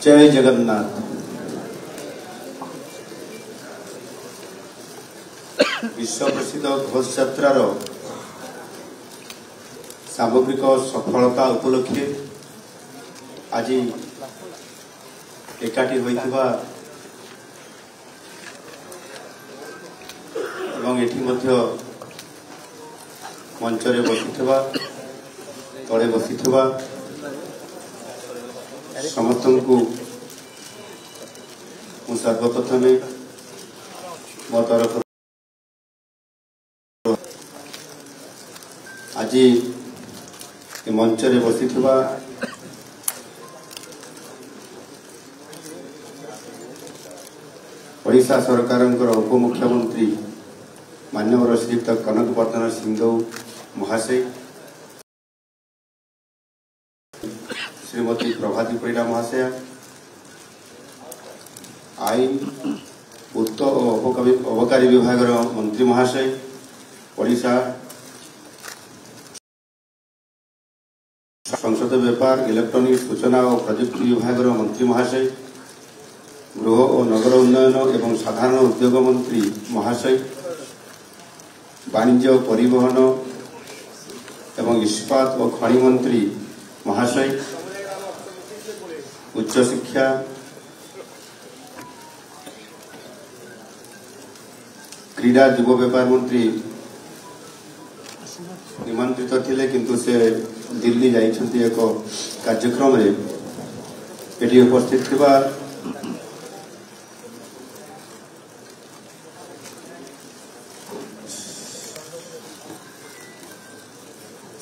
जय जगन्नाथ। विश्व प्रसिद्ध घोष यात्रार सामग्रिक सफलता उपलक्षे आज एकाठी होइथिबा एवं एठी मध्य मंचरे बसिथिबा तले बसिथिबा समस्तंकु मु सर्वप्रथमे मो तरफ आज मंचरे बसिथिबा ओडिशा सरकार उपमुख्यमंत्री माननीय श्रीयुक्त कनक वर्धन सिंहदेव महाशय, श्रीमती प्रभाती परिड़ा महाशय, आईन उत्त और अबकारी विभाग मंत्री महाशय, ओडिशा संसद व्यापार इलेक्ट्रॉनिक सूचना और प्रजुक्ति विभाग मंत्री महाशय, गृह और नगर उन्नयन एवं साधारण उद्योग मंत्री महाशय, वाणिज्य परिवहन एवं इस्पात और खनि मंत्री महाशय, उच्च शिक्षा क्रीडा युव व्यापार मंत्री निमंत्रित थिले किंतु से दिल्ली जाइछन्ति एक कार्यक्रम रे एटी उपस्थित थिबा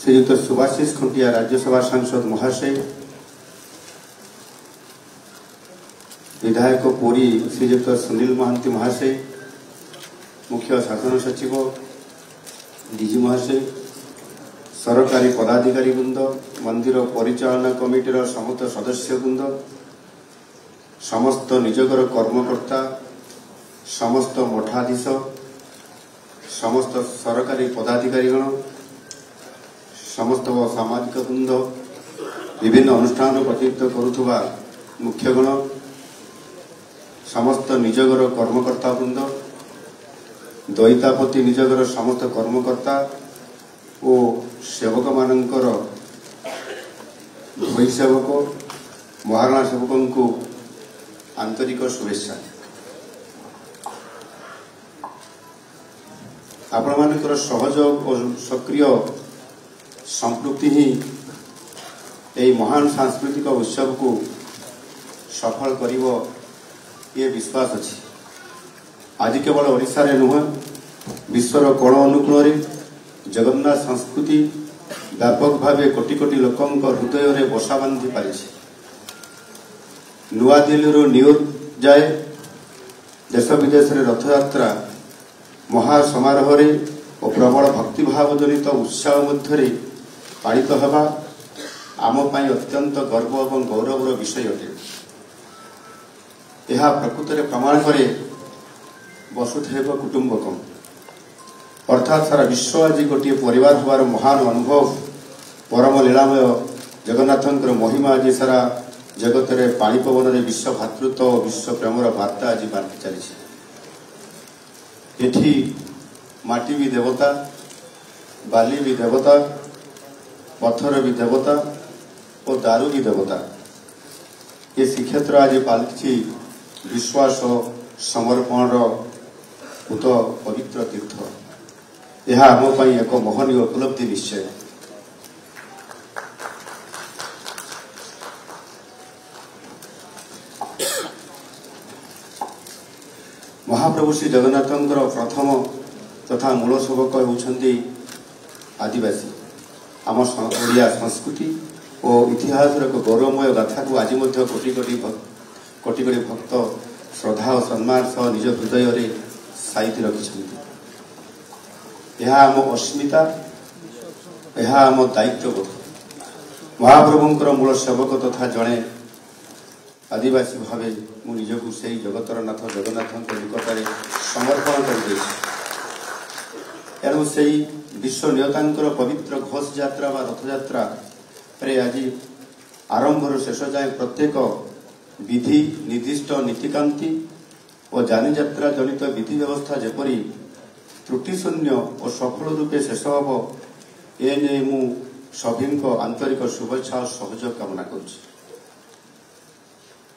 श्रीयुक्त सुभाषिष खुंटिया राज्यसभा सांसद महाशय, विधायक पुरी श्रीयुक्त सुनील महांती महाशय, मुख्य शासन सचिव डीजी महाशय, सरकारी पदाधिकारी वृंद, मंदिर परिचालना कमिटीर समस्त सदस्य वृंद, समस्त निजगर कर्मकर्ता, समस्त मठाधीश, समस्त सरकारी पदाधिकारीगण, समस्त सामाजिक वृंद, विभिन्न अनुष्ठान प्रतिनिधित्व करुवा मुख्यगण, समस्त निजगर कर्मकर्ता वृंद, दैतापति निजगर समस्त कर्मकर्ता और सेवक मानकर भई सेवक महाराणा सेवकों को आंतरिक शुभेच्छा। आपण मानकर सहयोग और सक्रिय संपृक्ति ही यही महान सांस्कृतिक उत्सव को सफल करिवो ये विश्वास अछि। आज केवल ओडिशा रे नुह विश्वर कोण अनुकूल जगन्नाथ संस्कृति व्यापक भावे कोटि कोटि लोकों हृदय रे बसा बांधि पारिछि। नुआ दिल्ली न्यूयॉर्क जाए देश विदेश रे रथ यात्रा महासमारोह रे और प्रबल भक्तिभाव जनित उत्साह मध्य पालित हेबा आम पई अत्यंत गर्व और गौरवर विषय अटे। यह प्रकृत रे प्रमाण करे वसुधैव कुटुंबकम अर्थात सारा विश्व आज गोटे परिवार हबार महान अनुभव परम लीलामय जगन्नाथंकर महिमा आज सारा जगत रे पानी पवन रे विश्व भातृत्व और विश्व प्रेमर वार्ता आज बांटी चली। एठी माटी भी देवता, बाली भी देवता, पत्थर भी देवता और दारू भी देवता। ये श्रीक्षेत्र आज पालि विश्वास समर्पण उत पवित्र तीर्थ। यह आम एक महनीय उपलब्धि निश्चय। महाप्रभु श्री जगन्नाथंकर प्रथम तथा मूल सेवक होउछन्ति आदिवासी। आम ओडिया संस्कृति और इतिहास एक गौरवमय गाथा को आज कोटि कोटि भक्त श्रद्धा और सम्मान सह निज हृदय रे साइति रखिछन्ति। यह आम अस्मिता, यह आम दायित्वबोध। महाप्रभुंकर मूल सेवक तथा जड़े आदिवासी भाव मु निजकू से जगतर नाथ जगन्नाथ निकट में समर्पण कर एणु से विश्व नियतांकर पवित्र घोष यात्रा व रथ यात्रा आज आरंभर शेष जाए प्रत्येक विधि निर्दिष्ट नीतिकांति और जानियात्रा जनित विधि व्यवस्था जेपरी त्रुटिशून्य और सफल रूपे शेष हम एने मु सभी आंतरिक शुभेच्छा और सहयोग कामना करुच्ची।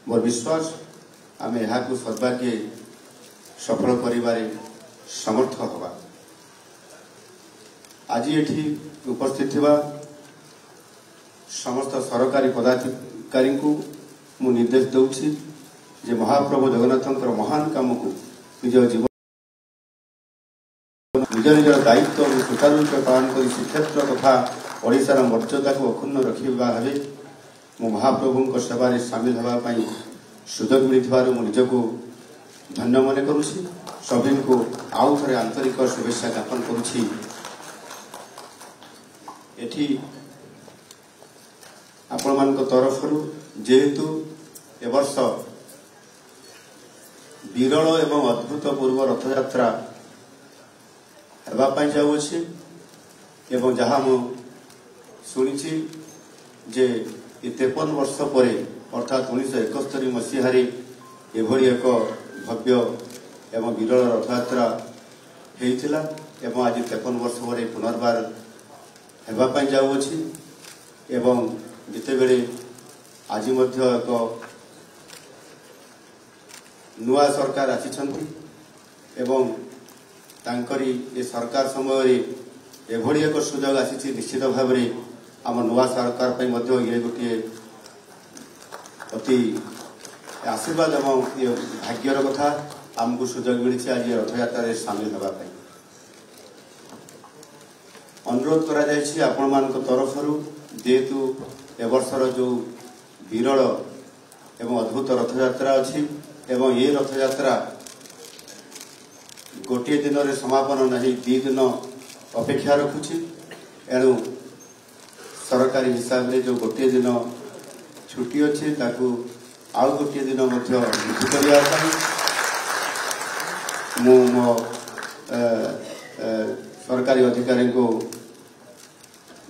मोर विश्वास आम यहाँ सर्वाग्य सफल करिबारे समर्थ हवा। आज एठी उपस्थित थिबा समस्त सरकारी पदाधिकारी को मु निर्देश दूची जे महाप्रभु जगन्नाथंकर महान काम को निज जीवन निज निज दायित्व सुचारू रूपे पालन कर श्रीक्षेत्र तथा ओडिशार मर्यादा को अक्षुण्ण रखा भाव मु महाप्रभु सेवार सामिल होगापी सुजोग मिलू निजको धन्य मन करुछि। सभी को आउ थे आंतरिक शुभेच्छा ज्ञापन करुछि। एठी आपण मान तरफ जेहेतु ए वर्ष विरल एवं अद्भुतपूर्व रथयात्रा हेबापी जाऊँगी एवं जहाँ मु शुणी जे 53 वर्ष पर अर्थात 1971 मसीह एभली एक भव्य एवं विरल रथयात्रा होता एवं आज 53 वर्ष पर पुनर्बार हेबापी जाऊँगी एवं जितेबले आज एक नुआ सरकार आसिछंती एवं तांकरी ए सरकार समय एभली एक सुजोग आसी निश्चित भाव में आम नुआ सरकार पे ये गोटे अति आशीर्वाद एवं ये भाग्यर कथा आमको सुजोग मिली आज रथयात्रा सामिल होगापी। अनुरोध करा आपण मान तरफ जेहेतु ए वर्षर जो विरल एवं अद्भुत रथयात्रा अच्छी एवं ये रथयात्रा गोटे दिन रे समापन नहीं 2 दिन अपेक्षा रखुची एणु सरकारी हिसाब से जो गोटे दिन छुट्टी अच्छी ताकू आउ गोटे दिन वृद्धि करने मो सरकारी अधिकारी को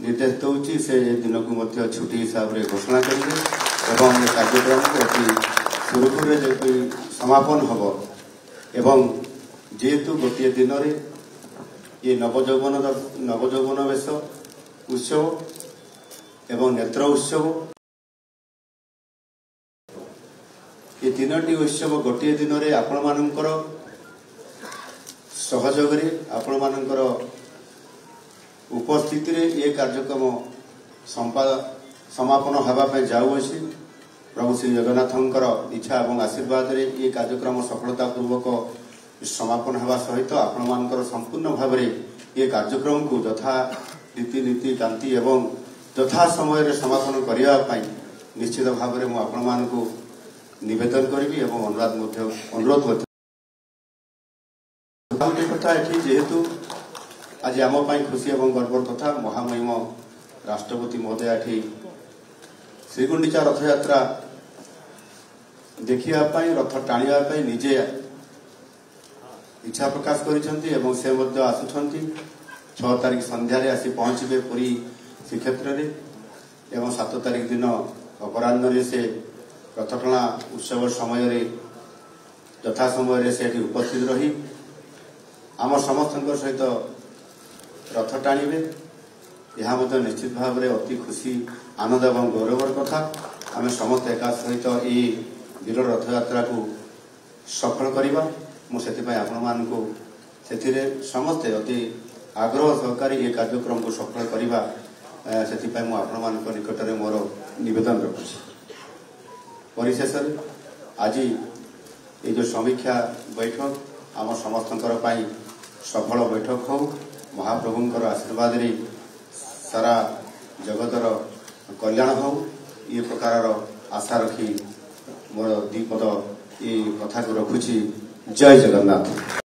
निर्देश दूची से दिन को छुट्टी हिसाब से घोषणा करेंगे एवं कार्यक्रम को अति सुरखुर समापन हम एवं जेहेतु गोटे दिन ये नवजौवन वेश उत्सव एवं नेत्र उत्सव ये 3टी उत्सव गोटे दिन में आपण मानकर सहयोग आपण मानकर उपस्थिति रे ये कार्यक्रम समापन होगापी जाऊँगी। प्रभु श्री जगन्नाथंकर इच्छा और आशीर्वाद रे ये कार्यक्रम सफलतापूर्वक समापन होगा सहित आपण मानकर संपूर्ण भाव में ये कार्यक्रम को यथा रीतिनीति कांति एवं यथा समय समापन करने निश्चित भाव में मुझे आपण मान को निवेदन करी एवं अनुरोध कथा ये जेहेतु आज आम खुशी और गर्वर तथा महामहिम राष्ट्रपति महोदय ये श्रीगुंडीचा रथयात्रा देखापी रथ टाणियापी निजे इच्छा प्रकाश कर से आसुंच 6 तारिख संध्यारे आसी पहुंचे पुरी श्रीक्षेत्र एवं 7 तारिख दिन अपराह से रथटଣା उत्सव समय यथा समय से उपस्थित रही आम समस्त सहित रथ टाणिबे यह निश्चित भाव में अति खुशी आनंद और गौरवर कथा आम समस्त एका सहित ये विरल रथयात्रा को सफल करवा मुझे आपण मान को समस्ते अति आग्रह सहकारी ये कार्यक्रम को सफल करवा से आपण मान निकट में मोर निवेदन रखुच्छी। परिशेष आज ये जो समीक्षा बैठक आम समस्त सफल बैठक हो महाप्रभुंकर आशीर्वाद रे सारा जगतर कल्याण हो ये प्रकार आशा रखी मोर 2 पद ये कथा को रखुच्छी। जय जगन्नाथ।